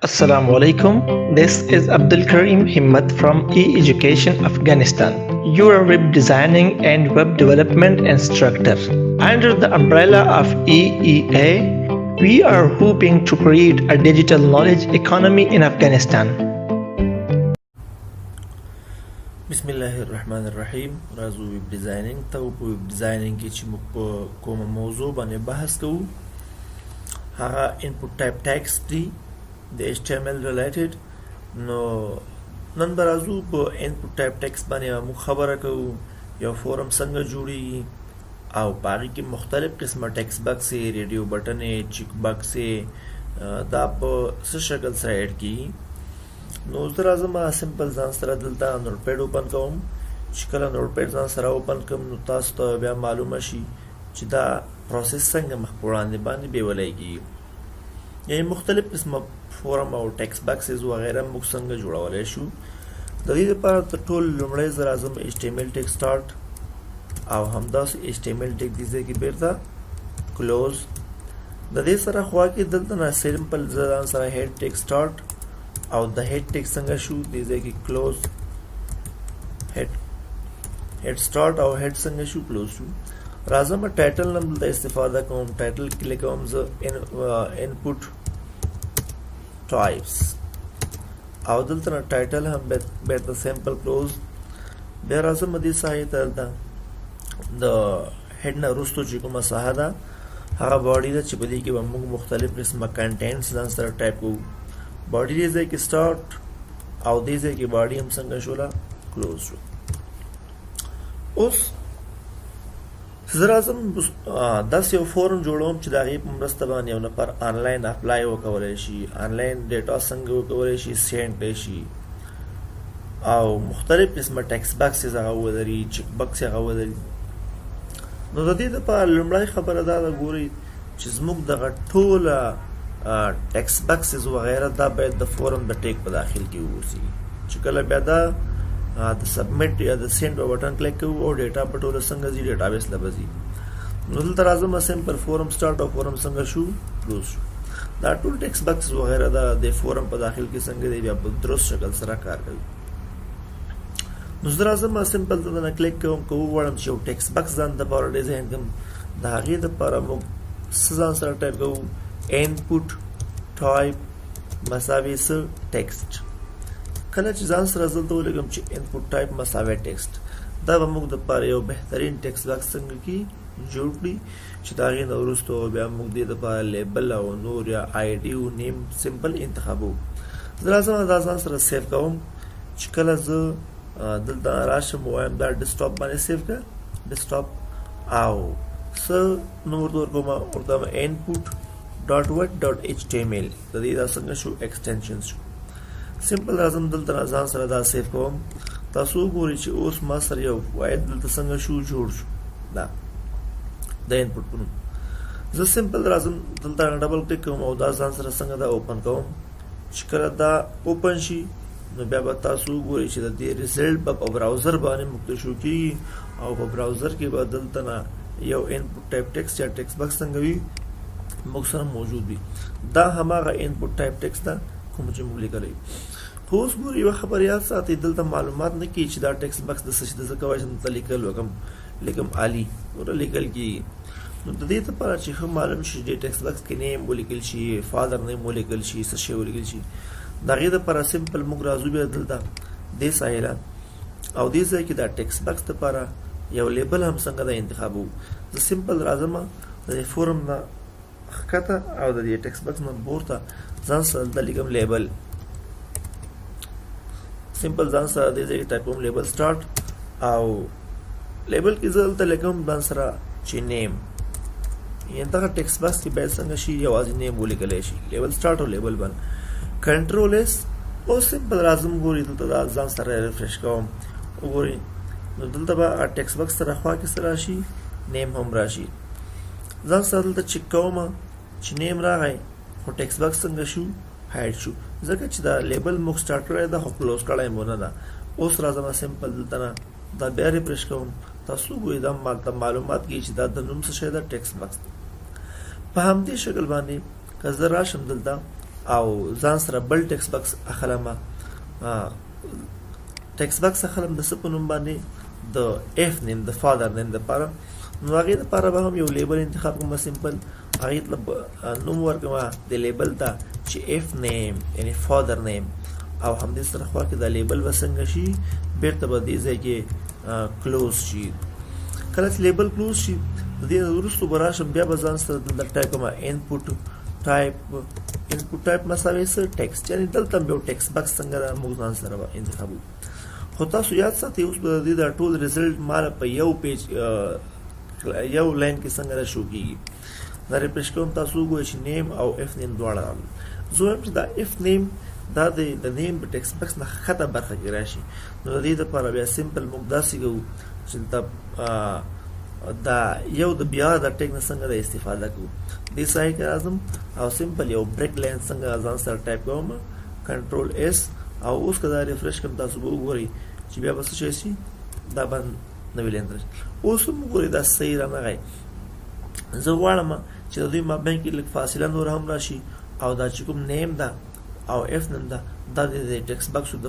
Assalamu alaikum. This is Abdul Karim Himmat from E-Education Afghanistan, your web designing and web development instructor. Under the umbrella of EEA, we are hoping to create a digital knowledge economy in Afghanistan. बिस्मिल्लाहिर्रहमानिर्रहीम Raju web designing ته په ویب ډیزاینینګ کې چې موږ په کومه موضوع باندې بحث کوو هغه انپوټ ټایپ ټیکسټ دی د HTML ریلیټډ نو نن به راځو په انپوټ ټایپ ټیکسټ باندې موږ خبره کوو یو فورم څنګه جوړیږي او په هغې کې مختلف قسمه ټیکسټ باکس ریډیو بټن چیک باکس دا په څه شکل سره ایډ کیږي نو زه راځم سمپل ځان سره دلته نوټپیډ اوپن کوم چې کله نوټپیډ ځان سره اوپن کوم نو تاسو ته بیا معلومه شي چې دا پروسس څنګه مخ په وړاندې باندې بیولی کېږي یعنې مختلف قسمه فورم او ټیکسټ باکسز وغیره موږ څنګه جوړولی شو د دې لپاره تر ټولو لومړی زه راځم HTML ټیک سټارټ او همداسې HTML ټیک دې ځای کې بیرته کلوز د دې سره خوا کې دلته نه سمپل زه ځان سره هیډ ټیک سټارټ او د هیډ ټیک څنګه شو دې ځای کې کلوز هیډ سټارټ او هیډ څنګه شو کلوز شو راځم ټایټل نه دلته استفاده کوم ټایټل کلیک کوم زه انپوټ ټایپس او دلته نه ټایټل هم بیرته سمپل کلوز بیا راځم دې ساحې ته دلته د هیډ نه وروستو چې کومه ساحه ده هغه باډي ده چې په دې کې به موږ مختلف قسمه کنټینټس ځان سره ټایپ کوو باډي دې ځای کې سټارټ او دې ځای کې باډي هم څنګه شوله کلوز شو اوس زه راځم داسې یو فورم جوړوم چې د هغې په مرسته باندې یو نفر آنلاین اپلای وکولی شي آنلاین ډیټا څنګه وکولی شي سینډ کړی شي او مختلف قسمه ټیکسټ باکسز هغه ولري چیک باکس هغه ولري نو د دې دپاره لومړی خبره دا ده ګورئ چې زموږ دغه ټوله ټیکسټ باکسز وغیره دا باید د فورم د ټیک په داخل کې واوسي چې کله بیا دا د سبمټ یا د سینډ په بټن کلیک کوو او ډیټا په ټوله څنګه ځي ډیټابیس له به ځي نو دلته راځم سمپل فورم سټارټ او فورم څنګه شو کلوز شو دا ټول ټیکسټ باکس وغیره دا د فورم په داخل کې څنګه دی بیا په درست شکل سره کار کوي نو زه راځم سمپل دلته نه کلیک کوم که وغواړم چې یو ټیکسټ باکس ځان دپاره ډیزاین کړم د هغې دپاره موږ څه ځان سره ټایپ کوو انپوټ ټایپ مساوي څه ټیکسټ کله چې ځان سره دلته ولیکم چې انپوټ ټایپ مساوي ټیکسټ دا به موږ دپاره یو بهترین ټیکسټ باکس څنګه کې جوړ کړي چې د هغې نه وروستو بیا موږ دې دپاره لیبل او نور یا آی ډي او نیم سمپل انتخابوو زه راځم دا ځان سره سیف کوم چې کله زه دلته راشم ووایم دا ډیسکټاپ باندې سیف کړه ډیسکټاپ او څه نور ورکوم ورته انپوټ .what.html د دې دا څنګه شو ایکسټنشن شو سمپل راځم دلته ځان سره دا سیف کوم تاسو وګورئ چې اوس ما سره یو واحد دلته څنګه شو جوړ شو دا د انپوټ په نوم زه سمپل راځم دلته ډبل کلیک کوم او دا ځان سره څنګه دا اوپن کوم چې کله دا اوپن شي نو بیا به تاسو وګورئ چې د دې ریزلټ به په براوزر باندې موږ شو کېږي او په براوزر کې به دلته نه یو انپوټ ټایپ ټیکسټ یا ټیکسټ باکس څنګه وي موږ سره موجود وي دا هماغه انپوټ ټایپ ټیکسټ ده کوم چې موږ لیکلی خو اوس ګورئ یوه خبر یاد ساتئ دلته معلومات نه کېږي چې دا ټیکسټ باکس د څه شي ده زه کولی شم دلته لیکل لیکم عالي ورته لیکل کېږي نو د دې دپاره چې ښه معلوم شي دې ټیکسټ باکس کې نیم ولیکل شي فادر نیم ولیکل شي څه شی ولیکل شي د هغې دپاره سمپل موږ راځو بیا دلته دې ساحې او دې ځای کې دا ټیکسټ باکس دپاره یو لیبل هم څنګه دا انتخابوو زه سمپل راځم د دې فورم نه ښکته او د دې ټیکسټ باکس نه پورته ځان سره دلته لیکم لیبل سمپل ځان سره دې ځای کې ټایپ کوم لیبل سټارټ او لیبل کې زه دلته لیکم ځان سره چې نیم یعنې دغه ټیکسټ باکس کې باید څنګه شي یوازې نیم ولیکلی شي لیبل سټارټ او لیبل بند کنټرول ایس او سمپل راځم ګورئ دلته دا ځان سره ریفریش کوم وګورئ نو دلته به ټیکسټ باکس سره خوا کې څه راشي نیم هم راشي ځان سره دلته چک کوم چې نیم راغی خو ټیکسټ باکس څنګه شو هایډ شو ځکه چې دا لیبل موږ سټارټ کړی ده خو کلوز کړی مو نه ده اوس راځم سمپل دلته نه دا بیا ریفریش کوم تاسو ګورئ دا مالته معلومات کېږي چې دا د نوم څه شی ده ټیکسټ باکس په همدې شکل باندې که زه راشم دلته او ځان سره بل ټیکس باکس اخلم ټیکس باکس اخلم د څه په نوم باندې د اف نیم د فادر نیم دپاره نو هغې دپاره به هم یو لیبل انتخاب کوم سمپل هغې ته نوم ورکوم د لیبل ته چې اف نیم یعنې فادر نیم او همدې سره خوا کې دا لیبل به څنګه شي بېرته به دې ځای کې کلوز شي کله چې لیبل کلوز شي د دې نه وروستو به راشم بیا به ځان سره دلته ټایپ کوم انپوټ ټایپ مساوي څه ټیکسټ یعنې دلته هم یو ټیکسټ باکس څنګه ده موږ ځان سره به انتخابو خو تاسو یاد ساتئ اوس به د دې دا ټول ریزلټ ماله په یو پیج یو لاین کې څنګه را شو کېږي دا ریفریش کوم تاسو وګورئ چې نیم او اف نیم دواړه راغلل زه وایم چې دا اف نیم دا د نیم په ټیکسټ باکس نه ښکته برخه کې راشي نو د دې دپاره بیا سمپل موږ داسې کوو چې دا یو د بیا د ټیک نه څنګه د استفاده کوو دې ځای کې راځم او سمپل یو بریک لاین څنګه ځان سره ټایپ کوم کنټرول اس او اوس که دا ریفریش کوم تاسو به وګورئ چې بیا به څه شی شي دا به نوی لاین راشي اوس هم وګورئ دا صحیح رانغی زه غواړم چې د دوی مابین کې لږ فاصله نور هم راشي او دا چې کوم نیم ده او اف نیم ده دا د ټیکسټ باکسو د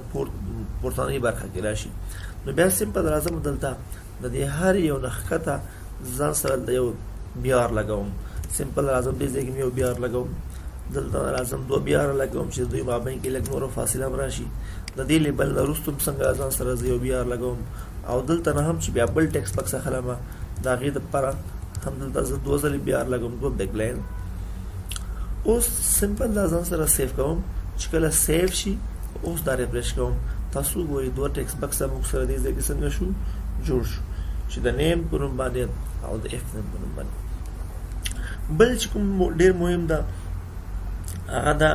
پورتنۍ برخه کې راشي نو بیا سمپل راځم دلته د دې هر یو نه ښکته ځان سره د یو بیار لګوم سمپل راځم دې ځای کې مې یو بیار لګوم دلته راځم دوه بیاره لګوم چې دوی مابین کې لږ نوره فاصله هم راشي د دې لیبل نه وروسته څنګه ځان سره زه یو بیار لګوم او دلته نه هم چې بیا بل ټیکسټ باکس اخلم د هغې دپاره هم دلته زه دوه ځلې بیار لګوم دوه بیک لاین اوس سمپل دا ځان سره سیف کوم چې کله سیف شي اوس دا ریفریش کوم تاسو وګورئ دوه ټیکسټ باکس موږ سره دې ځای کې څنګه شو جوړ شو چې د نیم په نوم باندې او د اف نیم په نوم باندې بل چې کوم ډېر مهم ده هغه دا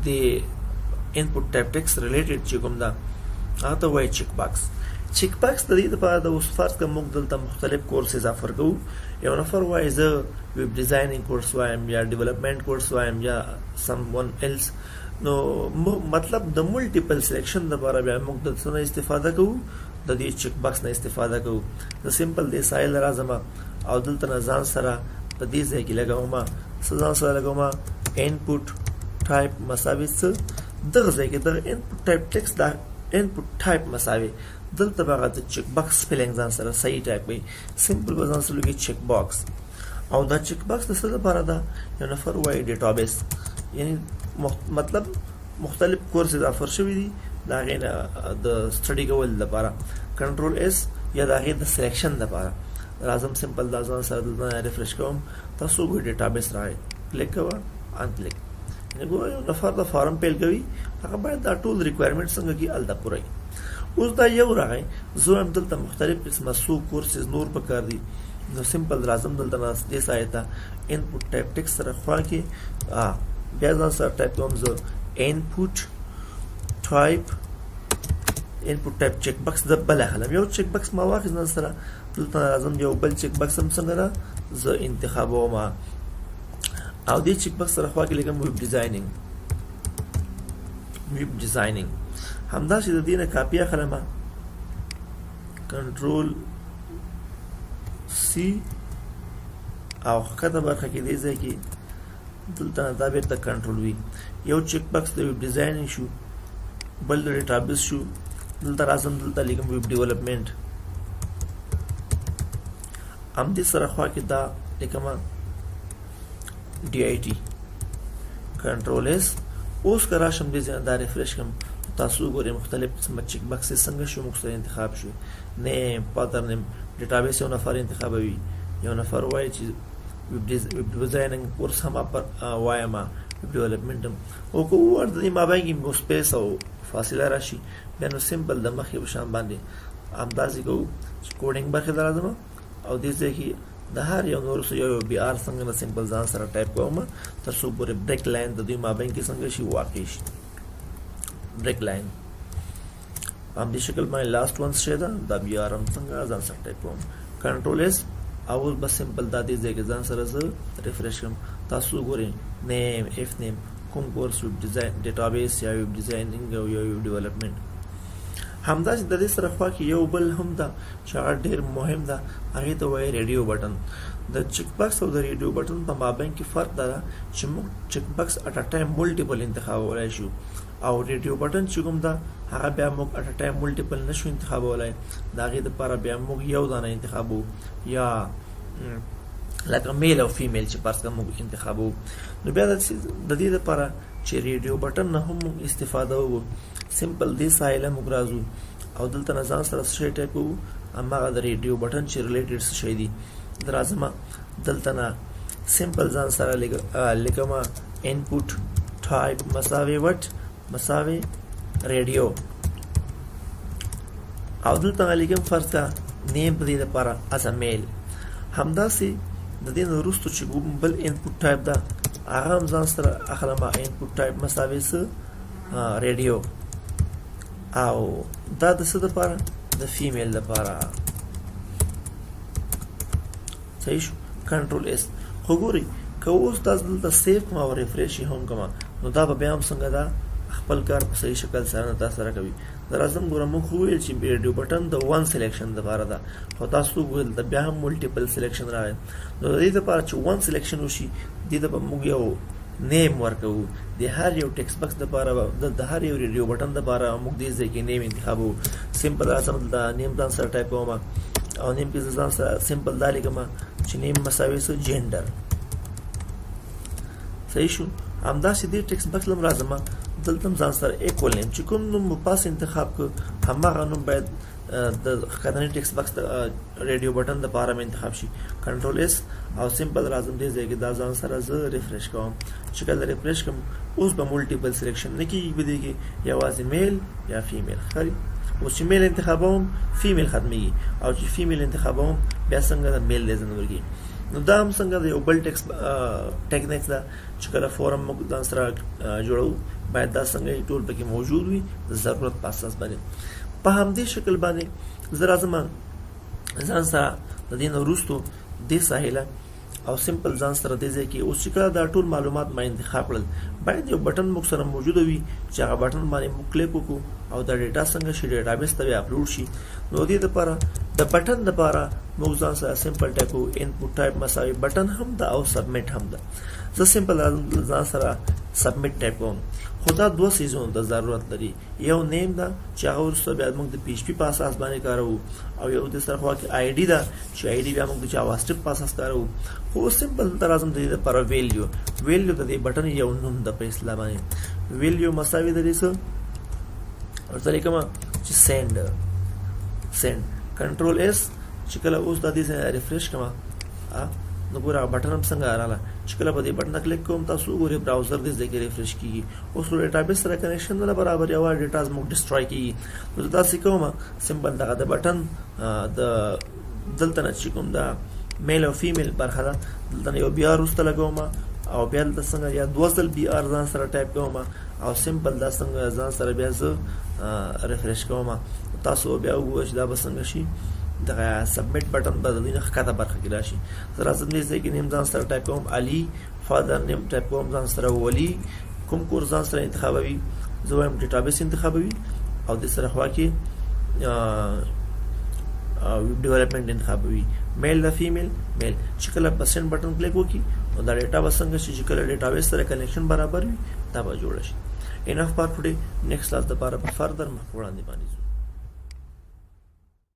د انپوټ ټایپ ټیکسټ ریلیټډ چې کوم ده هغه ته وایي چیک باکس چیک باکس د دې دپاره د اوس فرض کړه موږ دلته مختلف کورسز افر کوو یو نفر وایي زه ویب ډیزاینینګ کورس وایم یا ډیولپمنټ کورس وایم یا سم ون ایلس نو مطلب د ملټیپل سلیکشن دپاره بیا موږ د څه نه استفاده کوو د دې چیک باکس نه استفاده کوو د سمپل دې سایل راځم او دلته نه ځان سره په دې ځای کې لګوم څه ځان سره لګوم انپوټ ټایپ مساوي څه دغه ځای کې دغه انپوټ ټایپ ټیکسټ دا انپوټ ټایپ مساوي دلته به هغه د چیک باکس سپیلنګ ځان سره صحیح ټایپ کوي سمپل به ځان سره لیکي چیک باکس او دا چیک باکس د څه لپاره ده یو نفر وایي ډیټابیس یعنی مطلب مختلف کورسز افر شوي دي د هغې نه د سټډي کولو لپاره کنټرول اس یا د هغې د سلیکشن لپاره راځم سمپل دا ځان سره دلته ریفریش کوم تاسو وګورئ ډیټابیس راغی کلیک کوه ان کلیک یعنې ګوره یو نفر د فارم پیل کوي هغه باید دا ټول ریکوایرمنټ څنګه کړي هلته پوره کړي اوس دا یو راغی زه هم دلته مختلف قسمه څو کورسز نور پکار دي نو سمپل راځم دلته دې ځای ته انپوټ ټایپ ټیکسټ سره خوا کې بیا ځان سره ټایپ کوم زه انپوټ ټایپ چیک باکس د بل اخلم یو چیک باکس ما واخیست ځان سره دلته راځم یو بل چیک باکس هم څنګه ده زه انتخابوم او دې چیک باکس سره خوا کې لیکم ویب ډیزاینینګ همداسې د دې نه کاپي اخلم کنټرول سی او ښکته برخه کې دې ځای کې دلته نه دا بېرته کنټرول وي یو چیک باکس د ویب ډیزاینینګ شو بل د ډیټابیس شو دلته راځم دلته لیکم ویب ډیولپمنټ همدې سره خوا کې دا لیکم ډي آی ټي کنټرول اس اوس که راشم دې ځای نه دا ریفریش کړم تاسو وګورئ مختلف قسمه چیک باکسز څنګه شو موږ سره انتخاب شو نیم پاتر نیم ډیټابیس یو نفر انتخابوي یو نفر وایي چې ویب ډیزاینینګ کورس هم وایم ویب ډیولپمنټ هم او که ووایو د دې مابین کې مو سپیس او فاصله راشي بیا نو سمپل د مخې په شان باندې همداسې کوو چې کوډینګ برخې ته راځم او دې ځای کې د هر یو نور یو بي آر څنګه نه سمپل ځان سره ټایپ کوم تر څو پورې بریک لاین د دوی مابین کې څنګه شي واقع شي بریک لاین هم دې شکل باندې لاست ون شي دا بي آر هم څنګه ځان سره ټایپ کوم کنټرول اس او بس سمپل دا دې ځای کې ځان سره زه ریفریش کوم تاسو وګورئ نیم اف نیم کوم کورس ویب ډیزاین ډیټابیس یا ویب ډیزاینینګ او یا ویب ډیولپمنټ همداسې د دې سره خوا کې یو بل هم ده چې هغه ډېر مهم ده هغې ته وایي ریډیو بټن د چیک باکس او د ریډیو بټن په مابین کې فرق دا چې موږ چیک باکس اټ ا ټایم ملټیپل انتخابولای شو او ریډیو بټن چې کوم دا هغه بیا موږ اټ ا ټایم ملټیپل نشو انتخابولای دا غي د لپاره بیا موږ یو دانه انتخابو یا لکه میل او فیمیل چې پارس موږ انتخابو نو بیا د دې لپاره چې ریډیو بټن نه هم استفاده وو سمپل دې سایله موږ راځو او دلته نه ځان سره شی ټایپ وو اما د ریډیو بټن چې ریلیټډ شي دي درازمه دلته نه سمپل ځان سره لیکما انپوټ ټایپ مساوي وټ مساوي ریډیو او دلته لیکم فرض کا نیم په دې لپاره از میل همداسې د دې وروسته چې بل انپوټ ټایپ دا هغه هم ځان سره اخلم انپوټ ټایپ مساوي س ریډیو او دا د څه لپاره د فیمیل لپاره صحیح شو کنټرول اس خو ګوري که اوس تاسو دلته سیف ما او ریفریش هم کوم نو دا به بیا هم څنګه دا خپل کار په صحیح شکل سره تاسو سره کوي درازم ګورم مو خو ویل چې ریډیو بټن د وان سلیکشن لپاره دا خو تاسو ګول د بیا هم ملټیپل سلیکشن راځي نو د دې لپاره چې وان سلیکشن وشي د دې په موږ یو نیم ورکو د هر یو ټیکست باکس لپاره د هر یو ریډیو بټن لپاره موږ دې ځای کې نیم انتخابو سمپل راځم د نیم ځان سره ټایپ کوم او نیم کې ځان سره سمپل دا لیکم چې نیم مساوي سو جندر صحیح شو همداسې دې ټیکست باکس لم راځم دلته ځان سره ایکوال نیم چې کوم نوم پاس انتخاب کو همغه نوم باید د خداني ټیکست باکس ریډیو بټن د لپاره انتخاب شي کنټرول اس او سمپل راځم دې ځای کې دا ځان سره زه ریفریش کوم چې کله ریفریش کوم اوس به ملټیپل سلیکشن نه کیږي بده کې یوازې میل یا فیمیل خري اوس چې میل انتخابوم فیمیل ختمي او چې فیمیل انتخابوم بیا څنګه د میل لزن ورګي نو دا هم څنګه د یو بل ټیکس ټیکنیکس دا چې کله فورم موږ ځان سره جوړو باید دا څنګه ټول پکې موجود وي د ضرورت په اساس باندې په همدې شکل باندې زرا زمان ځان سره د دې وروستو د ساحله او سمپل ځان سره د ځای کې اوس چې کله دا ټول معلومات ما انتخاب کړل باید یو بټن موږ سره موجود وي چې هغه بټن باندې موږ کلیک وکړو او دا ډیټا څنګه شي ډیټابیس ته اپلوډ شي نو دې لپاره د بټن لپاره موږ ځان سره سمپل ټایپ انپوټ ټایپ مساوي بټن هم دا او سبمټ هم دا زه سمپل ځان سره سبمټ ټایپ کوم خدا دوه سیزون د ضرورت لري یو نیم دا چې هغه ورسره بیا موږ د پی ایچ پی په اساس باندې کارو او یو د سره خو کې آی ډی دا چې آی ډی بیا موږ د جاوا سکرپټ په اساس کارو خو سمپل ترازم د دې لپاره ویلیو د دې بټن یو نوم د په اسلام باندې ویلیو مساوي د دې سره ورته لیکم چې سند کنټرول اس چې کله اوس د دې ریفریش کما نو ګوره بټن هم څنګه رااله چې کله په دې بټن کلیک کوم تاسو ګوره براوزر دې ځکه ریفریش کیږي اوس ډیټابیس سره کنیکشن نه برابر یو ډیټاز موږ ډیسټروي کیږي نو تاسو کومه سمبل دغه د بټن د دلته نه چې کوم دا میل او فیمیل برخه دلته یو بیا وروسته لګوم او بیا د څنګه یا دوزل بی ار ځان سره ټایپ کوم او سمبل دا څنګه ځان سره بیا زه ریفریش کوم تاسو بیا وګورئ دا به څنګه شي دغه سبمټ بټن بدلینه ښکته برخه کې راشي زه راځم دې ځای کې نیم ځان سره ټایپ کوم علي فادر نیم ټایپ کوم ځان سره ولی کوم کور ځان سره انتخابوي زه وایم ډیټابیس انتخابوي او د سره خوا کې ډیولپمنٹ انتخابوي میل یا فیمیل میل چې کله پرسنټ بټن کلیک وکړي نو دا ډیټا وسنګ شي چې کله ډیټابیس سره کنیکشن برابر وي دا به جوړ شي انف فار ټوډے نیکسٹ کلاس د لپاره فردر مخ وړاندې باندې